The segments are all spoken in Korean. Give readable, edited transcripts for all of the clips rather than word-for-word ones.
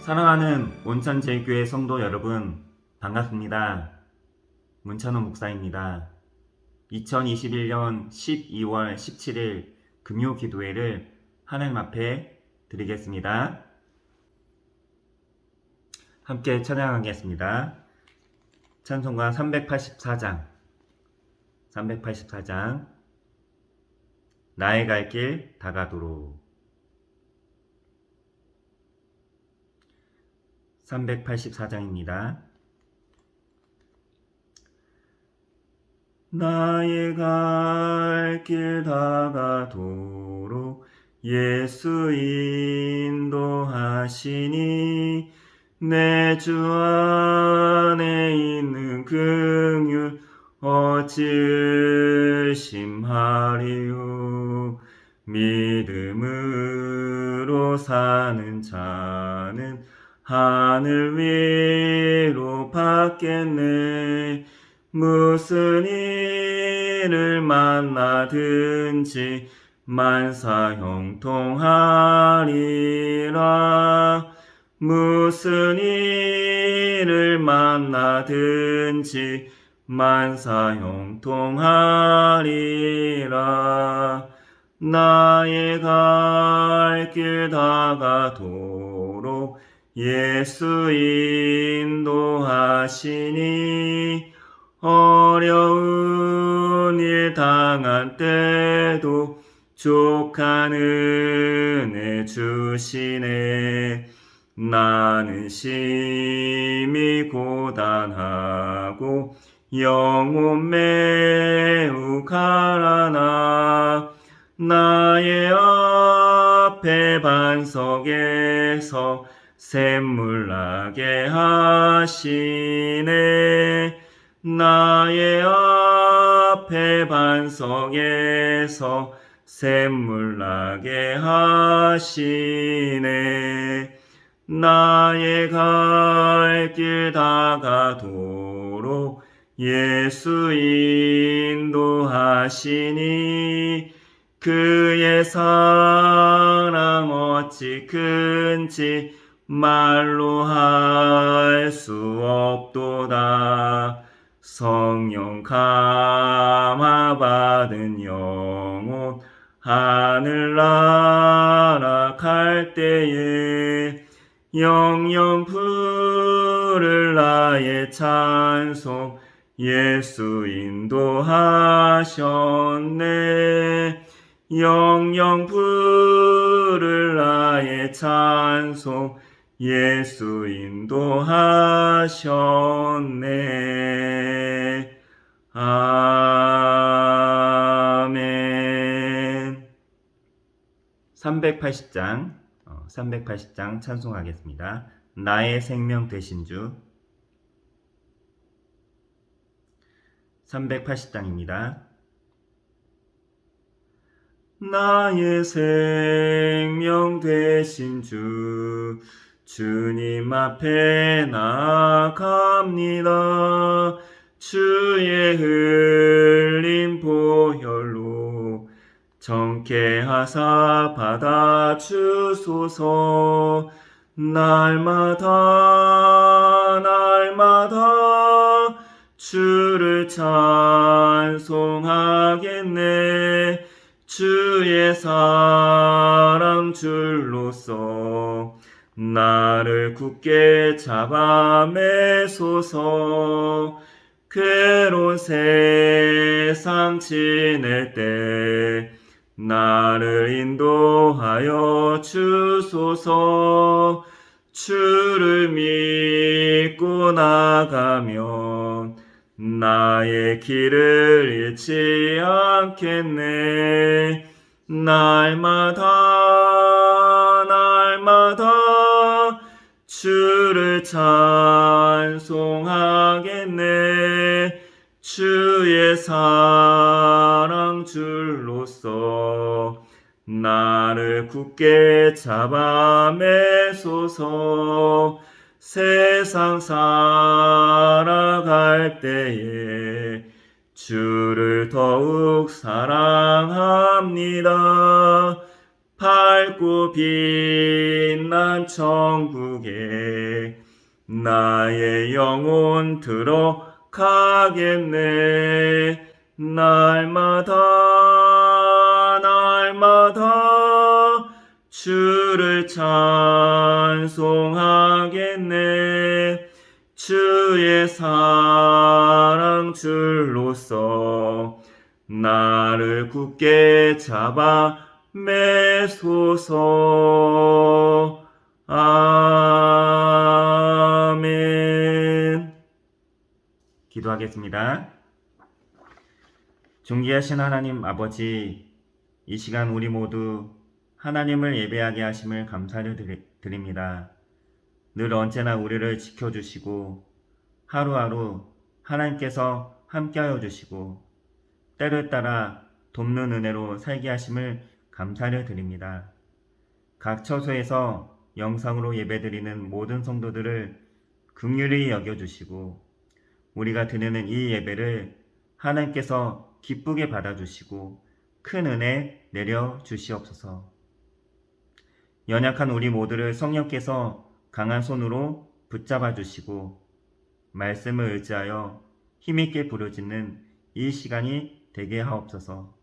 사랑하는 온천제일교회 성도 여러분, 반갑습니다. 문찬호 목사입니다. 2021년 12월 17일 금요 기도회를 하나님 앞에 드리겠습니다. 함께 찬양하겠습니다. 찬송가 384장 나의 갈 길 다가도록. 384장입니다. 나의 갈 길 다가도록 예수 인도하시니 내 주 안에 있는 긍휼 어찌 의심하리요. 믿음으로 사는 자는 하늘 위로 받겠네. 무슨 일을 만나든지 만사 형통하리라. 무슨 일을 만나든지 만사 형통하리라. 나의 갈 길 다가도록 예수 인도하시니 어려운 일 당한 때도 족한 은혜 주시네. 나는 심히 고단하고 영혼 매우 가라나 나의 앞에 반석에서 샘물 나게 하시네. 나의 앞에 반석에서 샘물 나게 하시네. 나의 갈 길 다가도록 예수 인도하시니 그의 사랑 어찌 큰지 말로 할 수 없도다. 성령 감화 받은 영혼 하늘 날아갈 때에 영영 부를 나의 찬송 예수 인도하셨네. 영영 부를 나의 찬송 예수 인도하셨네. 아멘. 380장 찬송하겠습니다. 나의 생명 되신 주. 380장입니다. 나의 생명 되신 주 주님 앞에 나아갑니다. 주의 흘린 보혈로 정케하사 받아주소서. 날마다 주를 찬송하겠네. 주의 사랑 줄로서 나를 굳게 잡아 매소서. 괴로운 세상 지낼 때 나를 인도하여 주소서. 주를 믿고 나가면 나의 길을 잃지 않겠네. 날마다 주를 찬송하겠네. 주의 사랑 줄로서 나를 굳게 잡아 매소서. 세상 살아갈 때에 주를 더욱 사랑합니다. 밝고 빛 빛난 천국에 나의 영혼 들어가겠네. 날마다 주를 찬송하겠네. 주의 사랑 줄로서 나를 굳게 잡아 매소서. 아멘. 기도하겠습니다. 존귀하신 하나님 아버지, 이 시간 우리 모두 하나님을 예배하게 하심을 감사를 드립니다. 늘 언제나 우리를 지켜주시고 하루하루 하나님께서 함께하여 주시고 때를 따라 돕는 은혜로 살게 하심을 감사를 드립니다. 각 처소에서 영상으로 예배드리는 모든 성도들을 긍휼히 여겨주시고 우리가 드리는 이 예배를 하나님께서 기쁘게 받아주시고 큰 은혜 내려주시옵소서. 연약한 우리 모두를 성령께서 강한 손으로 붙잡아 주시고 말씀을 의지하여 힘있게 부르짖는 이 시간이 되게 하옵소서.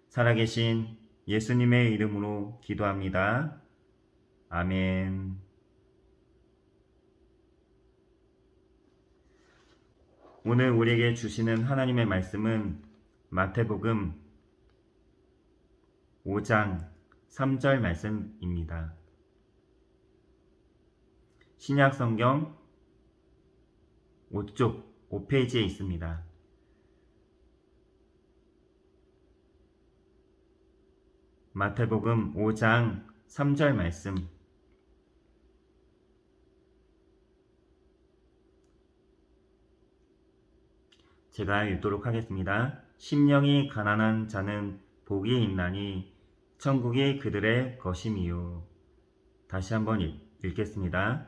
살아계신 예수님의 이름으로 기도합니다. 아멘. 오늘 우리에게 주시는 하나님의 말씀은 마태복음 5장 3절 말씀입니다. 신약성경 5쪽 5페이지에 있습니다. 마태복음 5장 3절 말씀. 제가 읽도록 하겠습니다. 심령이 가난한 자는 복이 있나니 천국이 그들의 것임이요. 다시 한번 읽겠습니다.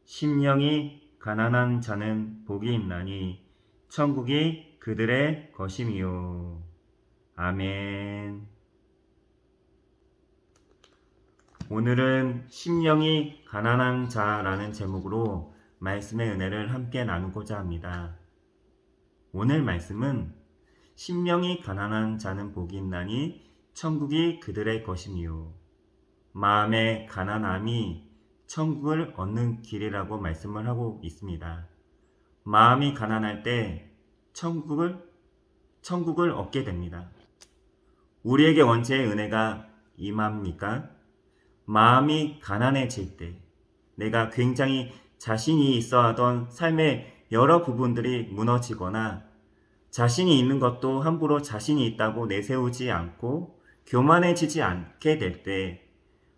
심령이 가난한 자는 복이 있나니 천국이 그들의 것임이요. 아멘. 오늘은 심령이 가난한 자라는 제목으로 말씀의 은혜를 함께 나누고자 합니다. 오늘 말씀은 심령이 가난한 자는 복이 있나니 천국이 그들의 것이니요. 마음의 가난함이 천국을 얻는 길이라고 말씀을 하고 있습니다. 마음이 가난할 때 천국을 얻게 됩니다. 우리에게 언제 은혜가 임합니까? 마음이 가난해질 때, 내가 굉장히 자신이 있어 하던 삶의 여러 부분들이 무너지거나 자신이 있는 것도 함부로 자신이 있다고 내세우지 않고 교만해지지 않게 될 때,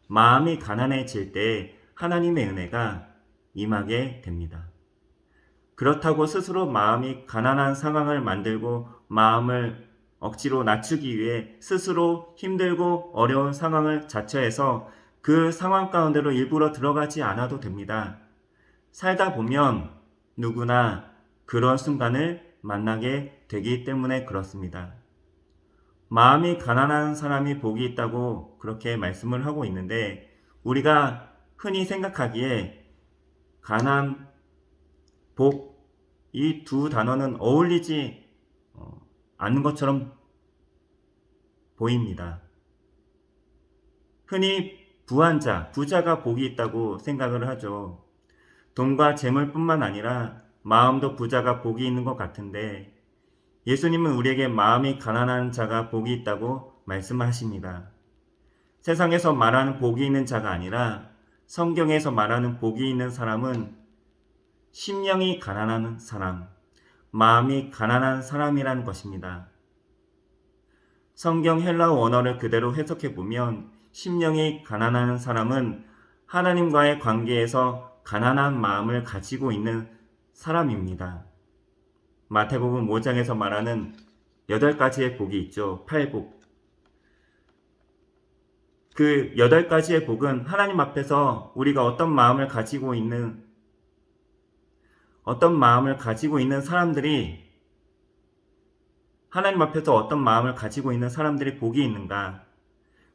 마음이 가난해질 때 하나님의 은혜가 임하게 됩니다. 그렇다고 스스로 마음이 가난한 상황을 만들고 마음을 억지로 낮추기 위해 스스로 힘들고 어려운 상황을 자처해서 그 상황 가운데로 일부러 들어가지 않아도 됩니다. 살다 보면 누구나 그런 순간을 만나게 되기 때문에 그렇습니다. 마음이 가난한 사람이 복이 있다고 그렇게 말씀을 하고 있는데, 우리가 흔히 생각하기에 가난, 복, 이 두 단어는 어울리지 않는 것처럼 보입니다. 흔히 부한 자, 부자가 복이 있다고 생각을 하죠. 돈과 재물뿐만 아니라 마음도 부자가 복이 있는 것 같은데, 예수님은 우리에게 마음이 가난한 자가 복이 있다고 말씀하십니다. 세상에서 말하는 복이 있는 자가 아니라 성경에서 말하는 복이 있는 사람은 심령이 가난한 사람, 마음이 가난한 사람이라는 것입니다. 성경 헬라어 원어를 그대로 해석해 보면 심령이 가난한 사람은 하나님과의 관계에서 가난한 마음을 가지고 있는 사람입니다. 마태복음 5장에서 말하는 8가지의 복이 있죠. 8복. 그 8가지의 복은 하나님 앞에서 우리가 어떤 마음을 가지고 있는 사람들이, 하나님 앞에서 어떤 마음을 가지고 있는 사람들이 복이 있는가,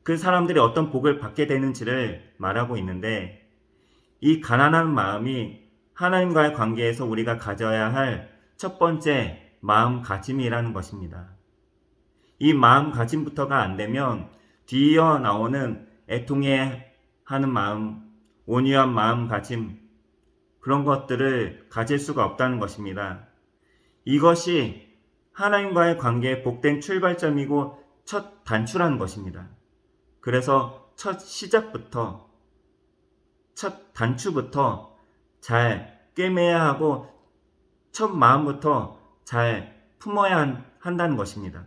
그 사람들이 어떤 복을 받게 되는지를 말하고 있는데, 이 가난한 마음이 하나님과의 관계에서 우리가 가져야 할 첫 번째 마음가짐이라는 것입니다. 이 마음가짐부터가 안 되면 뒤이어 나오는 애통해 하는 마음, 온유한 마음가짐, 그런 것들을 가질 수가 없다는 것입니다. 이것이 하나님과의 관계의 복된 출발점이고 첫 단추라는 것입니다. 그래서 첫 시작부터, 첫 단추부터 잘 꿰매야 하고 첫 마음부터 잘 품어야 한다는 것입니다.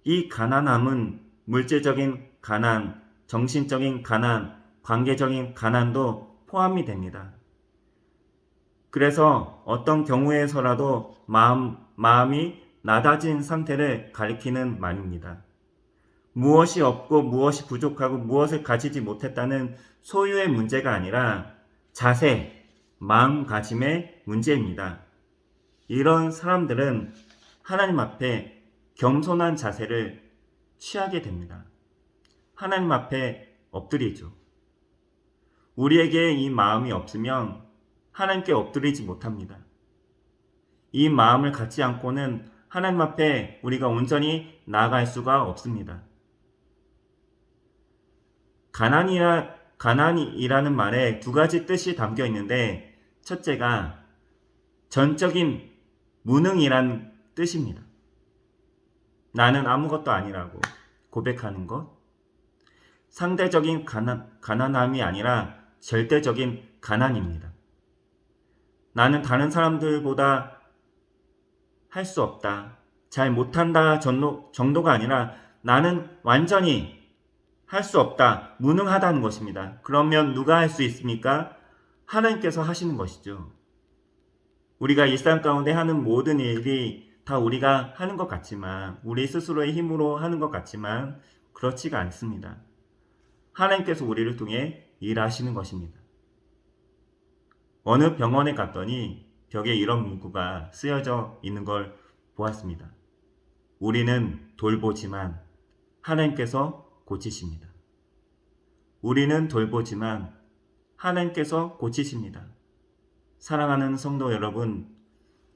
이 가난함은 물질적인 가난, 정신적인 가난, 관계적인 가난도 포함이 됩니다. 그래서 어떤 경우에서라도 마음이 낮아진 상태를 가리키는 말입니다. 무엇이 없고 무엇이 부족하고 무엇을 가지지 못했다는 소유의 문제가 아니라 자세, 마음가짐의 문제입니다. 이런 사람들은 하나님 앞에 겸손한 자세를 취하게 됩니다. 하나님 앞에 엎드리죠. 우리에게 이 마음이 없으면 하나님께 엎드리지 못합니다. 이 마음을 갖지 않고는 하나님 앞에 우리가 온전히 나아갈 수가 없습니다. 가난이라는 말에 두 가지 뜻이 담겨 있는데, 첫째가 전적인 무능이란 뜻입니다. 나는 아무것도 아니라고 고백하는 것. 상대적인 가난함이 아니라 절대적인 가난입니다. 나는 다른 사람들보다 할 수 없다, 잘 못한다 정도가 아니라 나는 완전히 할 수 없다, 무능하다는 것입니다. 그러면 누가 할 수 있습니까? 하나님께서 하시는 것이죠. 우리가 일상 가운데 하는 모든 일이 다 우리가 하는 것 같지만, 우리 스스로의 힘으로 하는 것 같지만 그렇지가 않습니다. 하나님께서 우리를 통해 일하시는 것입니다. 어느 병원에 갔더니 벽에 이런 문구가 쓰여져 있는 걸 보았습니다. 우리는 돌보지만 하나님께서 고치십니다. 우리는 돌보지만 하나님께서 고치십니다. 사랑하는 성도 여러분,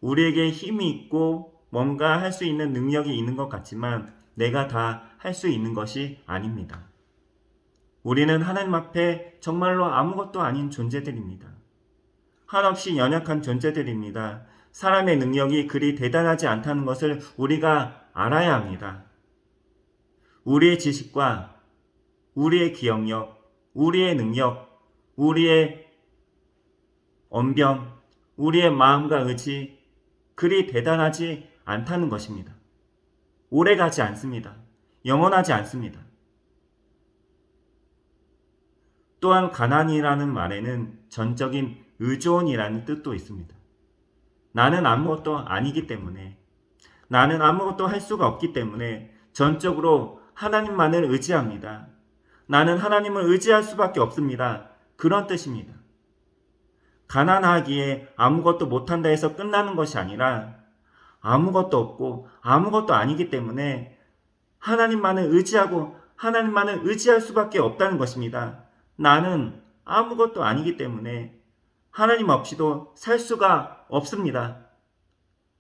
우리에게 힘이 있고 뭔가 할 수 있는 능력이 있는 것 같지만 내가 다 할 수 있는 것이 아닙니다. 우리는 하나님 앞에 정말로 아무것도 아닌 존재들입니다. 한없이 연약한 존재들입니다. 사람의 능력이 그리 대단하지 않다는 것을 우리가 알아야 합니다. 우리의 지식과 우리의 기억력, 우리의 능력, 우리의 언변, 우리의 마음과 의지, 그리 대단하지 않다는 것입니다. 오래가지 않습니다. 영원하지 않습니다. 또한 가난이라는 말에는 전적인 의존이라는 뜻도 있습니다. 나는 아무것도 아니기 때문에, 나는 아무것도 할 수가 없기 때문에 전적으로 하나님만을 의지합니다. 나는 하나님을 의지할 수밖에 없습니다. 그런 뜻입니다. 가난하기에 아무것도 못한다 해서 끝나는 것이 아니라 아무것도 없고 아무것도 아니기 때문에 하나님만을 의지하고 하나님만을 의지할 수밖에 없다는 것입니다. 나는 아무것도 아니기 때문에 하나님 없이도 살 수가 없습니다.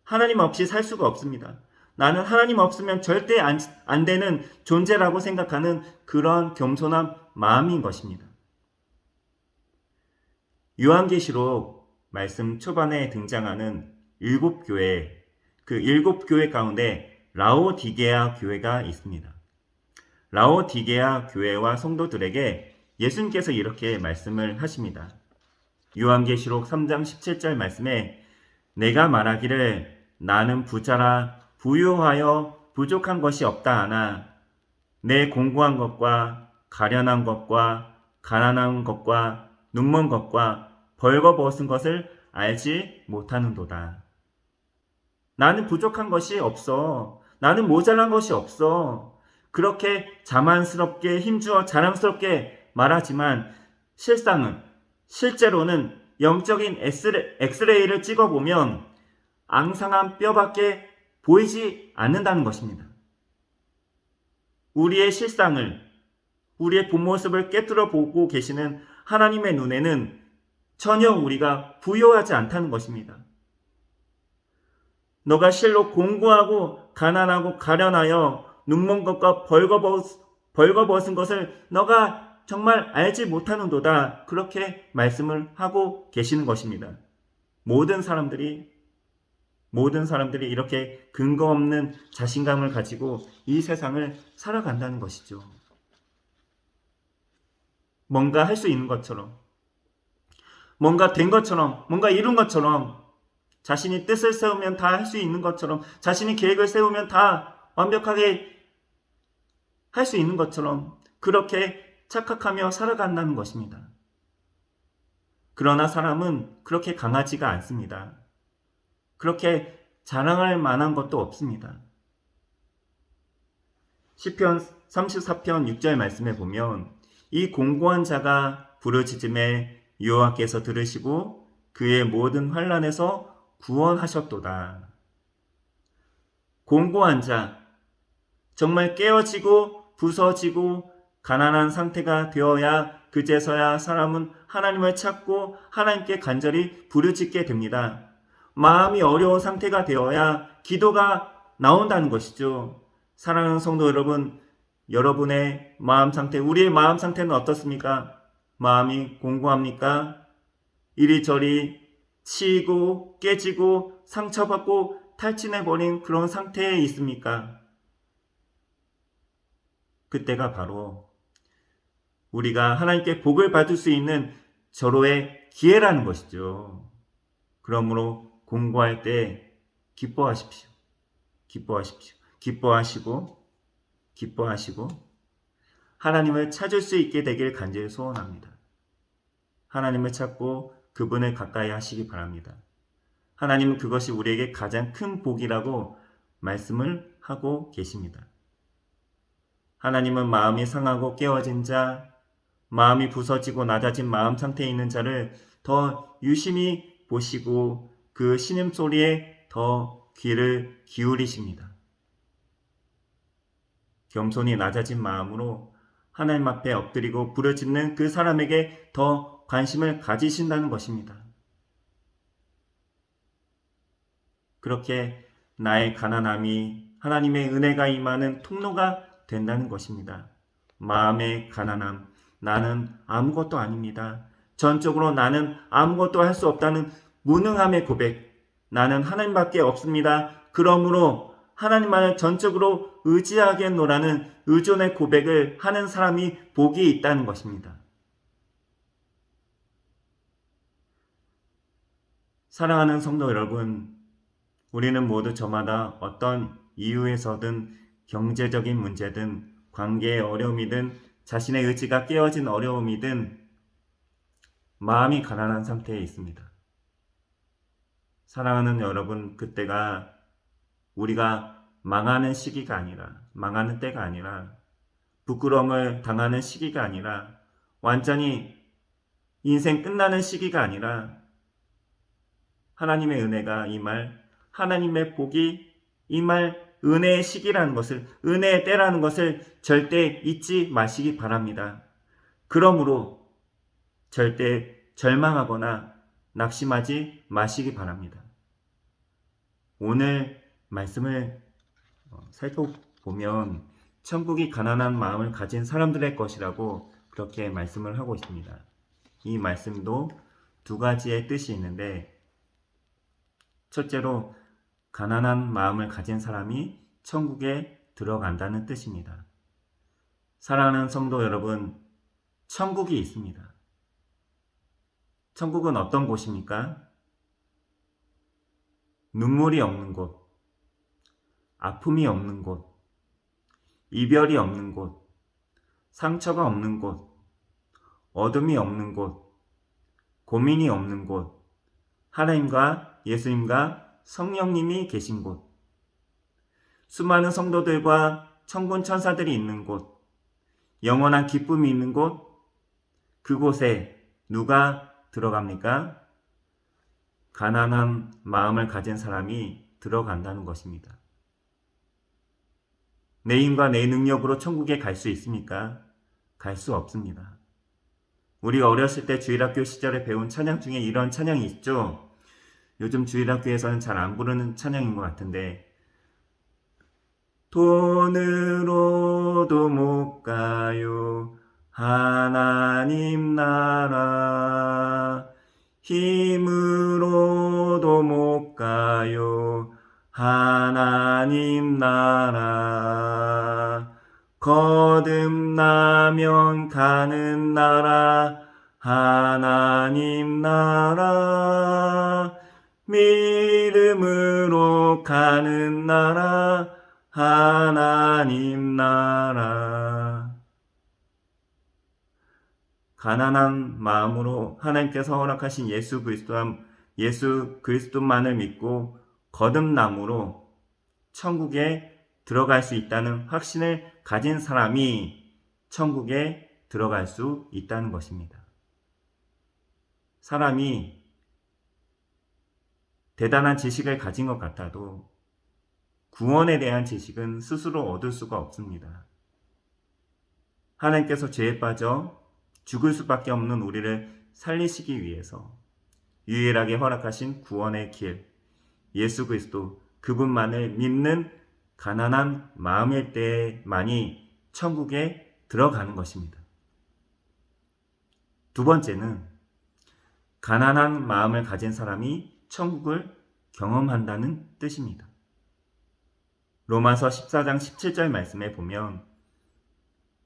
하나님 없이 살 수가 없습니다. 나는 하나님 없으면 절대 안 되는 존재라고 생각하는 그런 겸손한 마음인 것입니다. 요한계시록 말씀 초반에 등장하는 7교회, 그 7교회 가운데 라오디게아 교회가 있습니다. 라오디게아 교회와 성도들에게 예수님께서 이렇게 말씀을 하십니다. 요한계시록 3장 17절 말씀에 내가 말하기를 나는 부자라 부유하여 부족한 것이 없다 하나 내 공고한 것과 가련한 것과 가난한 것과 눈먼 것과 벌거벗은 것을 알지 못하는도다. 나는 부족한 것이 없어. 나는 모자란 것이 없어. 그렇게 자만스럽게 힘주어 자랑스럽게 말하지만 실제로는 영적인 엑스레이를 찍어보면 앙상한 뼈밖에 보이지 않는다는 것입니다. 우리의 실상을, 우리의 본 모습을 깨뜨려 보고 계시는 하나님의 눈에는 전혀 우리가 부요하지 않다는 것입니다. 너가 실로 공고하고 가난하고 가련하여 눈먼 것과 벌거벗은 것을 너가 정말 알지 못하는도다. 그렇게 말씀을 하고 계시는 것입니다. 모든 사람들이 이렇게 근거 없는 자신감을 가지고 이 세상을 살아간다는 것이죠. 뭔가 할 수 있는 것처럼, 뭔가 된 것처럼, 뭔가 이룬 것처럼, 자신이 뜻을 세우면 다 할 수 있는 것처럼, 자신이 계획을 세우면 다 완벽하게 할 수 있는 것처럼 그렇게 착각하며 살아간다는 것입니다. 그러나 사람은 그렇게 강하지가 않습니다. 그렇게 자랑할 만한 것도 없습니다. 시편 34편 6절 말씀에 보면 이 공고한 자가 부르짖음에 여호와께서 들으시고 그의 모든 환난에서 구원하셨도다. 공고한 자, 정말 깨어지고 부서지고 가난한 상태가 되어야 그제서야 사람은 하나님을 찾고 하나님께 간절히 부르짖게 됩니다. 마음이 어려운 상태가 되어야 기도가 나온다는 것이죠. 사랑하는 성도 여러분, 여러분의 마음 상태, 우리의 마음 상태는 어떻습니까? 마음이 공고합니까? 이리저리 치이고 깨지고 상처받고 탈진해버린 그런 상태에 있습니까? 그때가 바로 우리가 하나님께 복을 받을 수 있는 절호의 기회라는 것이죠. 그러므로 공고할 때 기뻐하십시오. 기뻐하시고 하나님을 찾을 수 있게 되길 간절히 소원합니다. 하나님을 찾고 그분을 가까이 하시기 바랍니다. 하나님은 그것이 우리에게 가장 큰 복이라고 말씀을 하고 계십니다. 하나님은 마음이 상하고 깨어진 자, 마음이 부서지고 낮아진 마음 상태에 있는 자를 더 유심히 보시고 그 신음소리에 더 귀를 기울이십니다. 겸손히 낮아진 마음으로 하나님 앞에 엎드리고 부르짖는 그 사람에게 더 관심을 가지신다는 것입니다. 그렇게 나의 가난함이 하나님의 은혜가 임하는 통로가 된다는 것입니다. 마음의 가난함, 나는 아무것도 아닙니다. 전적으로 나는 아무것도 할 수 없다는 무능함의 고백, 나는 하나님밖에 없습니다. 그러므로 하나님만을 전적으로 의지하겠노라는 의존의 고백을 하는 사람이 복이 있다는 것입니다. 사랑하는 성도 여러분, 우리는 모두 저마다 어떤 이유에서든 경제적인 문제든 관계의 어려움이든 자신의 의지가 깨어진 어려움이든 마음이 가난한 상태에 있습니다. 사랑하는 여러분, 그때가 우리가 망하는 시기가 아니라, 망하는 때가 아니라, 부끄러움을 당하는 시기가 아니라, 완전히 인생 끝나는 시기가 아니라, 하나님의 은혜가 임할, 하나님의 복이 임할 은혜의 시기라는 것을, 은혜의 때라는 것을 절대 잊지 마시기 바랍니다. 그러므로 절대 절망하거나 낙심하지 마시기 바랍니다. 오늘 말씀을 살펴보면 천국이 가난한 마음을 가진 사람들의 것이라고 그렇게 말씀을 하고 있습니다. 이 말씀도 두 가지의 뜻이 있는데, 첫째로 가난한 마음을 가진 사람이 천국에 들어간다는 뜻입니다. 사랑하는 성도 여러분, 천국이 있습니다. 천국은 어떤 곳입니까? 눈물이 없는 곳, 아픔이 없는 곳, 이별이 없는 곳, 상처가 없는 곳, 어둠이 없는 곳, 고민이 없는 곳, 하나님과 예수님과 성령님이 계신 곳, 수많은 성도들과 천군 천사들이 있는 곳, 영원한 기쁨이 있는 곳, 그곳에 누가 들어갑니까? 가난한 마음을 가진 사람이 들어간다는 것입니다. 내 힘과 내 능력으로 천국에 갈 수 있습니까? 갈 수 없습니다. 우리가 어렸을 때 주일학교 시절에 배운 찬양 중에 이런 찬양이 있죠. 요즘 주일학교에서는 잘 안 부르는 찬양인 것 같은데, 돈으로도 못 가요 하나님 나라, 힘으로도 못 가요 하나님 나라, 거듭나면 가는 나라 하나님 나라, 믿음으로 가는 나라 하나님 나라. 가난한 마음으로 하나님께서 허락하신 예수 그리스도만을 믿고 거듭남으로 천국에 들어갈 수 있다는 확신을 가진 사람이 천국에 들어갈 수 있다는 것입니다. 사람이 대단한 지식을 가진 것 같아도 구원에 대한 지식은 스스로 얻을 수가 없습니다. 하나님께서 죄에 빠져 죽을 수밖에 없는 우리를 살리시기 위해서 유일하게 허락하신 구원의 길, 예수 그리스도 그분만을 믿는 가난한 마음일 때만이 천국에 들어가는 것입니다. 두 번째는 가난한 마음을 가진 사람이 천국을 경험한다는 뜻입니다. 로마서 14장 17절 말씀에 보면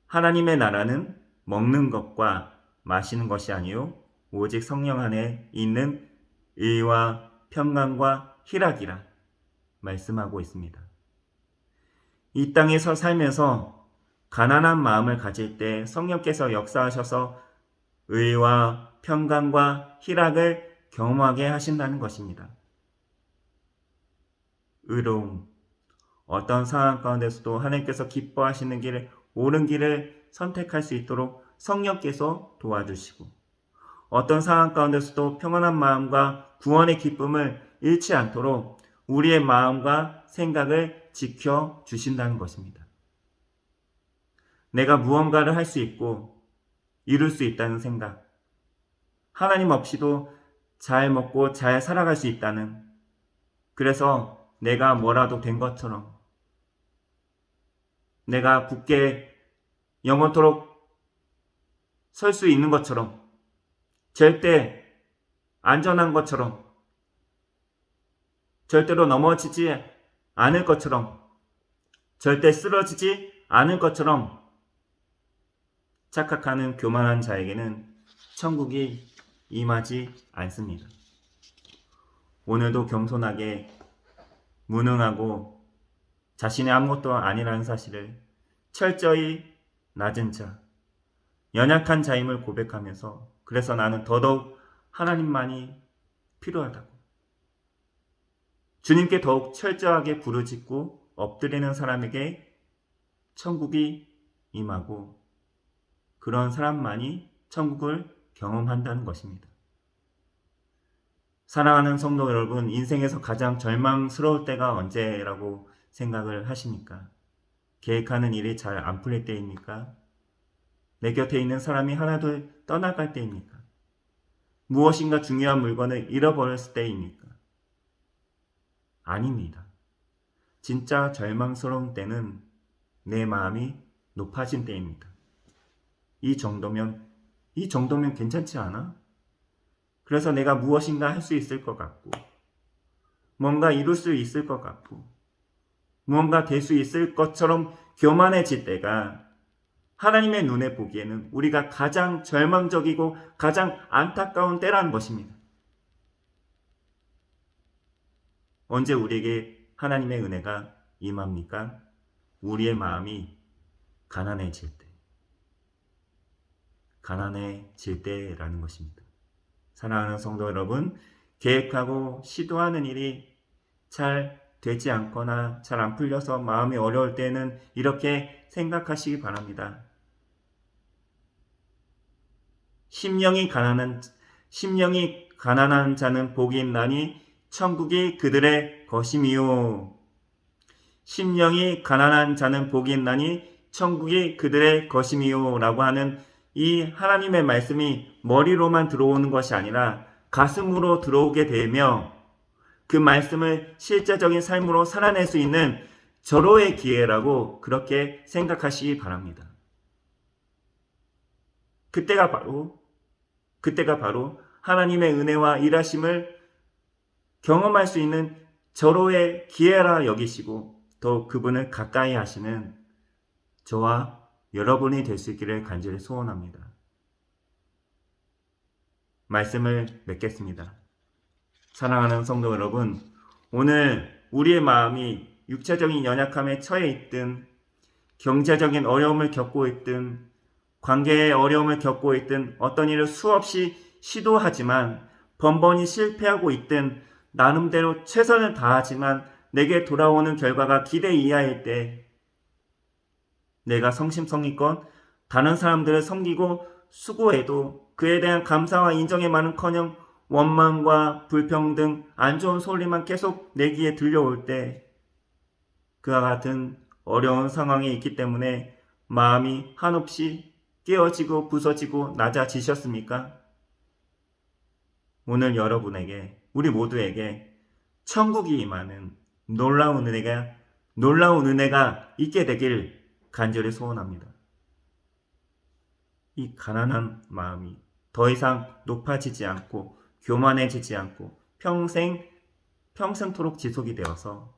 하나님의 나라는 먹는 것과 마시는 것이 아니요 오직 성령 안에 있는 의와 평강과 희락이라 말씀하고 있습니다. 이 땅에서 살면서 가난한 마음을 가질 때 성령께서 역사하셔서 의와 평강과 희락을 경험하게 하신다는 것입니다. 의로움, 어떤 상황 가운데서도 하나님께서 기뻐하시는 길을, 옳은 길을 선택할 수 있도록 성령께서 도와주시고, 어떤 상황 가운데서도 평안한 마음과 구원의 기쁨을 잃지 않도록 우리의 마음과 생각을 지켜주신다는 것입니다. 내가 무언가를 할 수 있고 이룰 수 있다는 생각, 하나님 없이도 잘 먹고 잘 살아갈 수 있다는, 그래서 내가 뭐라도 된 것처럼, 내가 굳게 영원토록 설 수 있는 것처럼, 절대 안전한 것처럼, 절대로 넘어지지 않을 것처럼, 절대 쓰러지지 않을 것처럼 착각하는 교만한 자에게는 천국이 임하지 않습니다. 오늘도 겸손하게 무능하고 자신이 아무것도 아니라는 사실을 철저히 낮은 자, 연약한 자임을 고백하면서, 그래서 나는 더더욱 하나님만이 필요하다고, 주님께 더욱 철저하게 부르짖고 엎드리는 사람에게 천국이 임하고 그런 사람만이 천국을 경험한다는 것입니다. 사랑하는 성도 여러분, 인생에서 가장 절망스러울 때가 언제라고 생각을 하십니까? 계획하는 일이 잘 안 풀릴 때입니까? 내 곁에 있는 사람이 하나둘 떠나갈 때입니까? 무엇인가 중요한 물건을 잃어버렸을 때입니까? 아닙니다. 진짜 절망스러운 때는 내 마음이 높아진 때입니다. 이 정도면 괜찮지 않아? 그래서 내가 무엇인가 할 수 있을 것 같고, 뭔가 이룰 수 있을 것 같고, 무언가 될 수 있을 것처럼 교만해질 때가 하나님의 눈에 보기에는 우리가 가장 절망적이고 가장 안타까운 때라는 것입니다. 언제 우리에게 하나님의 은혜가 임합니까? 우리의 마음이 가난해질 때라는 것입니다. 사랑하는 성도 여러분, 계획하고 시도하는 일이 잘 되지 않거나 잘 안 풀려서 마음이 어려울 때는 이렇게 생각하시기 바랍니다. 심령이 가난한 자는 복이 있나니 천국이 그들의 것임이요. 심령이 가난한 자는 복이 있나니 천국이 그들의 것임이요 라고 하는 이 하나님의 말씀이 머리로만 들어오는 것이 아니라 가슴으로 들어오게 되며 그 말씀을 실제적인 삶으로 살아낼 수 있는 절호의 기회라고 그렇게 생각하시기 바랍니다. 그때가 바로 하나님의 은혜와 일하심을 경험할 수 있는 절호의 기회라 여기시고 더 그분을 가까이 하시는 저와 여러분이 될 수 있기를 간절히 소원합니다. 말씀을 맺겠습니다. 사랑하는 성도 여러분, 오늘 우리의 마음이 육체적인 연약함에 처해 있든 경제적인 어려움을 겪고 있든 관계의 어려움을 겪고 있든 어떤 일을 수없이 시도하지만 번번이 실패하고 있든 나름대로 최선을 다하지만 내게 돌아오는 결과가 기대 이하일 때 내가 성심성의껏 다른 사람들을 섬기고 수고해도 그에 대한 감사와 인정에만은커녕 원망과 불평등, 안 좋은 소리만 계속 내 귀에 들려올 때 그와 같은 어려운 상황에 있기 때문에 마음이 한없이 깨어지고 부서지고 낮아지셨습니까? 오늘 여러분에게, 우리 모두에게 천국이 임하는 놀라운 은혜가 있게 되길 간절히 소원합니다. 이 가난한 마음이 더 이상 높아지지 않고 교만해지지 않고 평생토록 지속이 되어서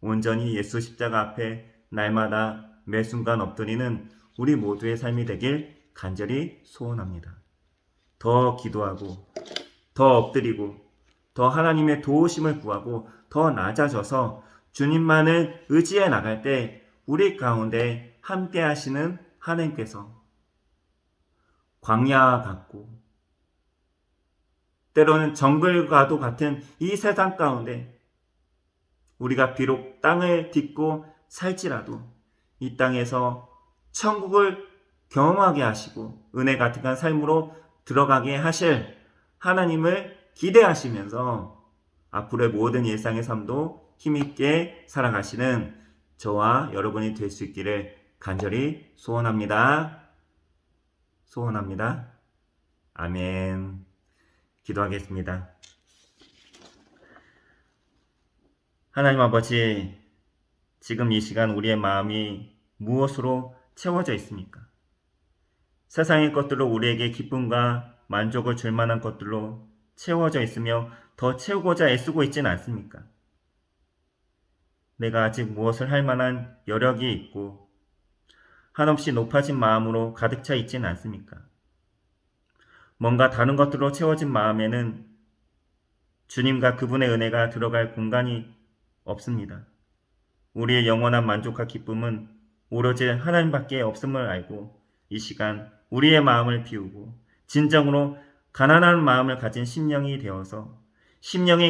온전히 예수 십자가 앞에 날마다 매 순간 엎드리는 우리 모두의 삶이 되길 간절히 소원합니다. 더 기도하고 더 엎드리고 더 하나님의 도우심을 구하고 더 낮아져서 주님만을 의지해 나갈 때 우리 가운데 함께 하시는 하나님께서 광야 같고 때로는 정글과도 같은 이 세상 가운데 우리가 비록 땅을 딛고 살지라도 이 땅에서 천국을 경험하게 하시고 은혜 가득한 삶으로 들어가게 하실 하나님을 기대하시면서 앞으로의 모든 일상의 삶도 힘있게 살아가시는 저와 여러분이 될 수 있기를 간절히 소원합니다. 아멘. 기도하겠습니다. 하나님 아버지, 지금 이 시간 우리의 마음이 무엇으로 채워져 있습니까? 세상의 것들로 우리에게 기쁨과 만족을 줄 만한 것들로 채워져 있으며 더 채우고자 애쓰고 있지는 않습니까? 내가 아직 무엇을 할 만한 여력이 있고 한없이 높아진 마음으로 가득 차 있지는 않습니까? 뭔가 다른 것들로 채워진 마음에는 주님과 그분의 은혜가 들어갈 공간이 없습니다. 우리의 영원한 만족과 기쁨은 오로지 하나님밖에 없음을 알고 이 시간 우리의 마음을 비우고 진정으로 가난한 마음을 가진 심령이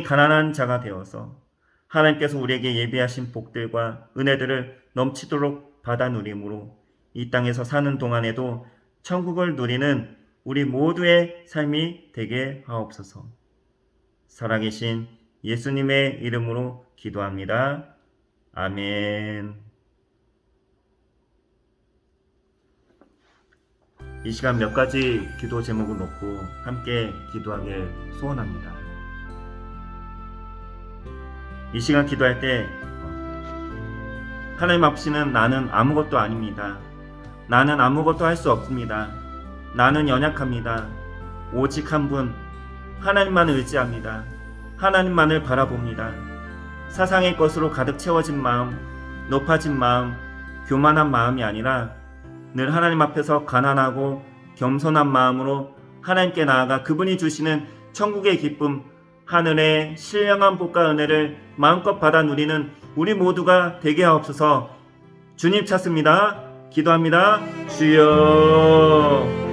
가난한 자가 되어서 하나님께서 우리에게 예비하신 복들과 은혜들을 넘치도록 받아 누림으로 이 땅에서 사는 동안에도 천국을 누리는 우리 모두의 삶이 되게 하옵소서. 살아계신 예수님의 이름으로 기도합니다. 아멘. 이 시간 몇 가지 기도 제목을 놓고 함께 기도하길 소원합니다. 이 시간 기도할 때 하나님 앞시는 나는 아무것도 아닙니다. 나는 아무것도 할 수 없습니다. 나는 연약합니다. 오직 한 분 하나님만을 의지합니다. 하나님만을 바라봅니다. 사상의 것으로 가득 채워진 마음, 높아진 마음, 교만한 마음이 아니라 늘 하나님 앞에서 가난하고 겸손한 마음으로 하나님께 나아가 그분이 주시는 천국의 기쁨, 하늘의 신령한 복과 은혜를 마음껏 받아 누리는 우리 모두가 되게 하옵소서. 주님 찾습니다. 기도합니다. 주여.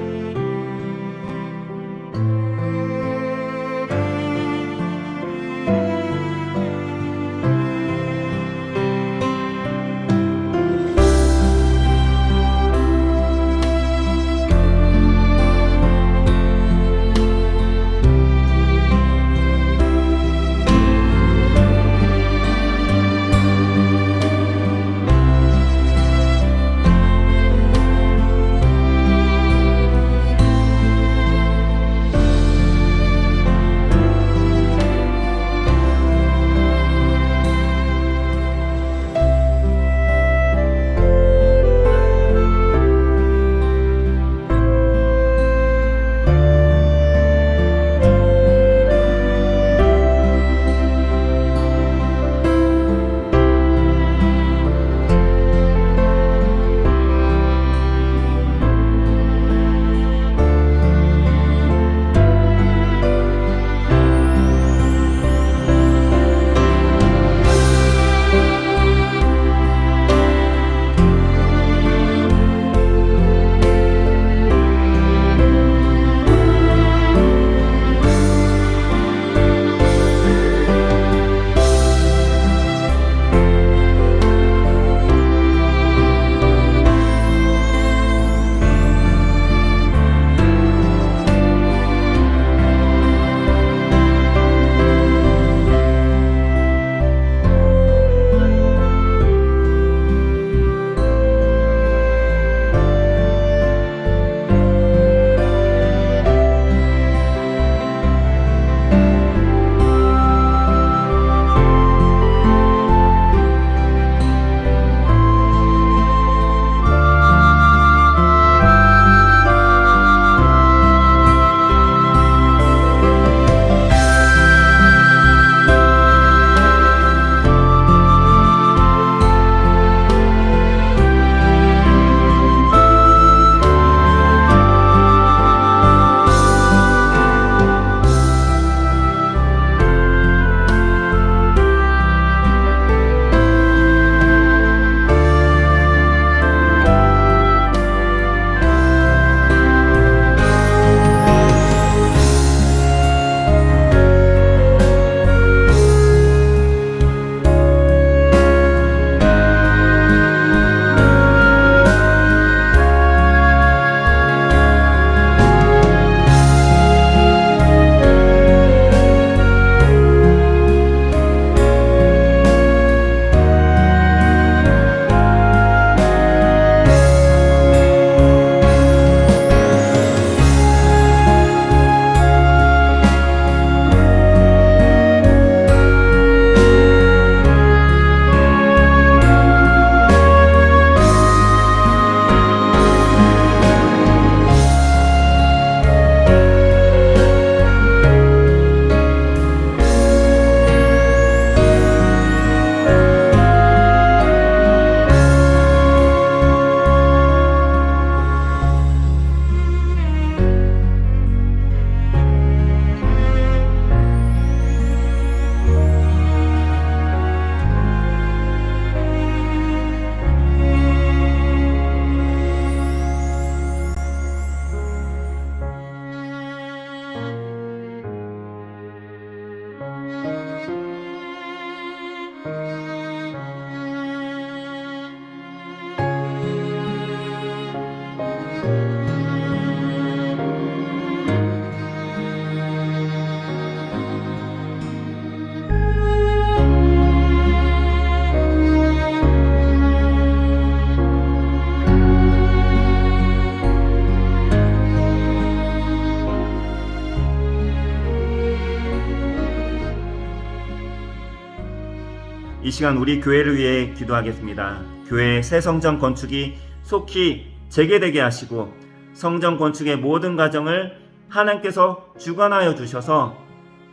이 시간 우리 교회를 위해 기도하겠습니다. 교회 새 성전 건축이 속히 재개되게 하시고 성전 건축의 모든 과정을 하나님께서 주관하여 주셔서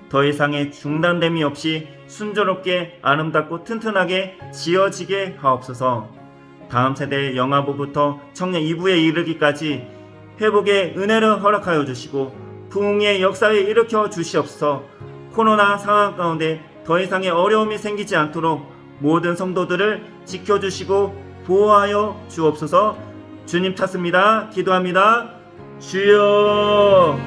더 이상의 중단됨이 없이 순조롭게 아름답고 튼튼하게 지어지게 하옵소서. 다음 세대의 영아부부터 청년 이부에 이르기까지 회복의 은혜를 허락하여 주시고 부흥의 역사에 일으켜 주시옵소서. 코로나 상황 가운데 더 이상의 어려움이 생기지 않도록 모든 성도들을 지켜주시고 보호하여 주옵소서. 주님 찾습니다. 기도합니다. 주여.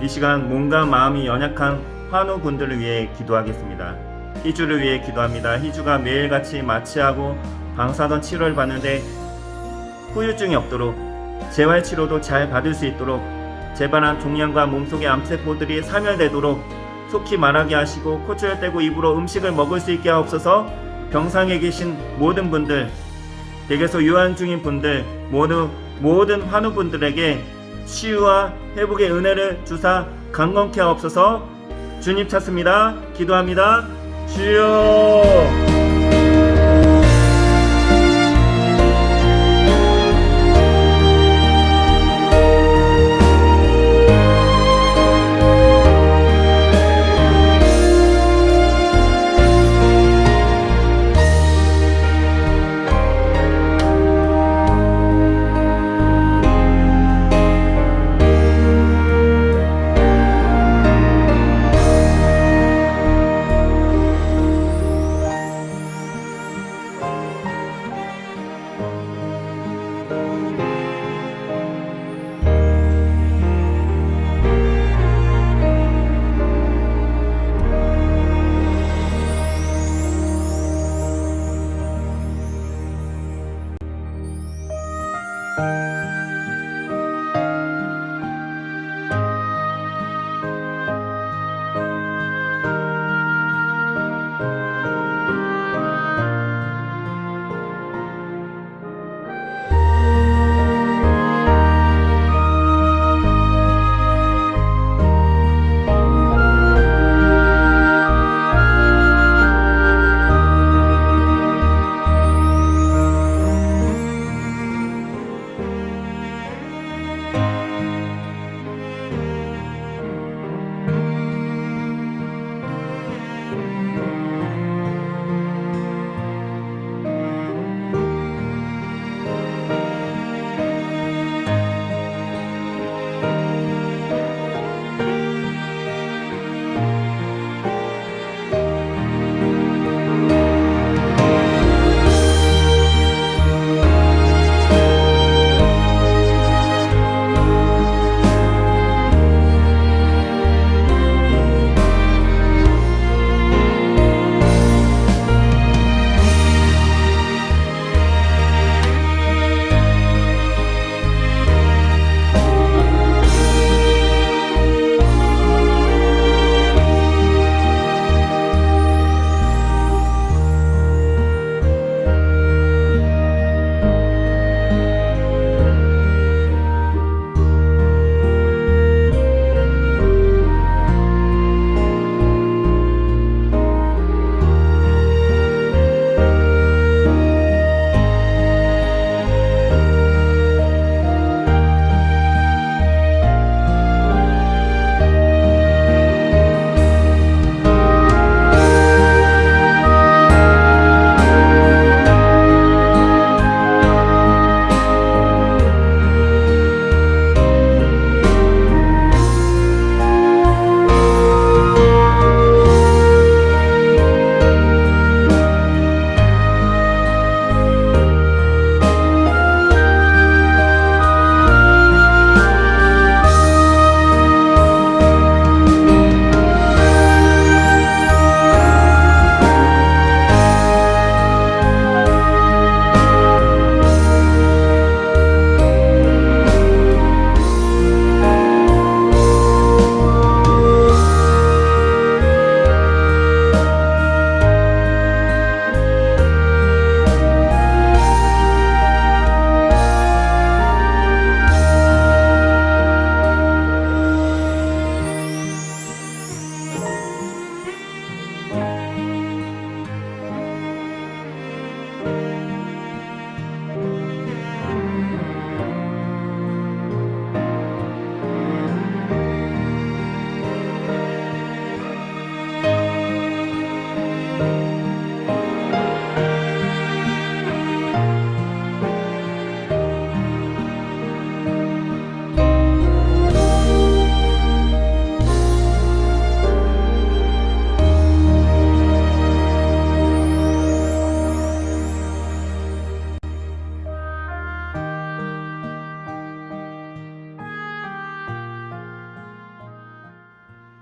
이 시간 몸과 마음이 연약한 환우분들을 위해 기도하겠습니다. 희주를 위해 기도합니다. 희주가 매일같이 마취하고 방사선 치료를 받는데 후유증이 없도록, 재활치료도 잘 받을 수 있도록, 재발한 종양과 몸속의 암세포들이 사멸되도록 속히 말하게 하시고 코초를 떼고 입으로 음식을 먹을 수 있게 하옵소서. 병상에 계신 모든 분들, 댁에서 유한 중인 분들, 모든 환우분들에게 치유와 회복의 은혜를 주사 강건케 하옵소서. 주님 찾습니다. 기도합니다. 주여.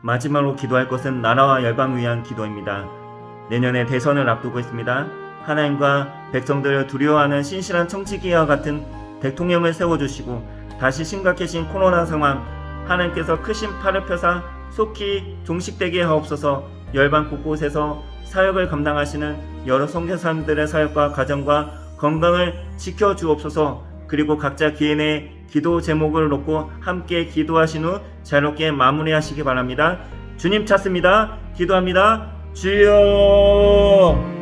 마지막으로 기도할 것은 나라와 열방을 위한 기도입니다. 내년에 대선을 앞두고 있습니다. 하나님과 백성들을 두려워하는 신실한 청지기와 같은 대통령을 세워주시고 다시 심각해진 코로나 상황 하나님께서 크신 팔을 펴사 속히 종식되게 하옵소서. 열방 곳곳에서 사역을 감당하시는 여러 선교사님들의 사역과 가정과 건강을 지켜주옵소서. 그리고 각자 기인의 기도 제목을 놓고 함께 기도하신 후 자유롭게 마무리하시기 바랍니다. 주님 찾습니다. 기도합니다. 주여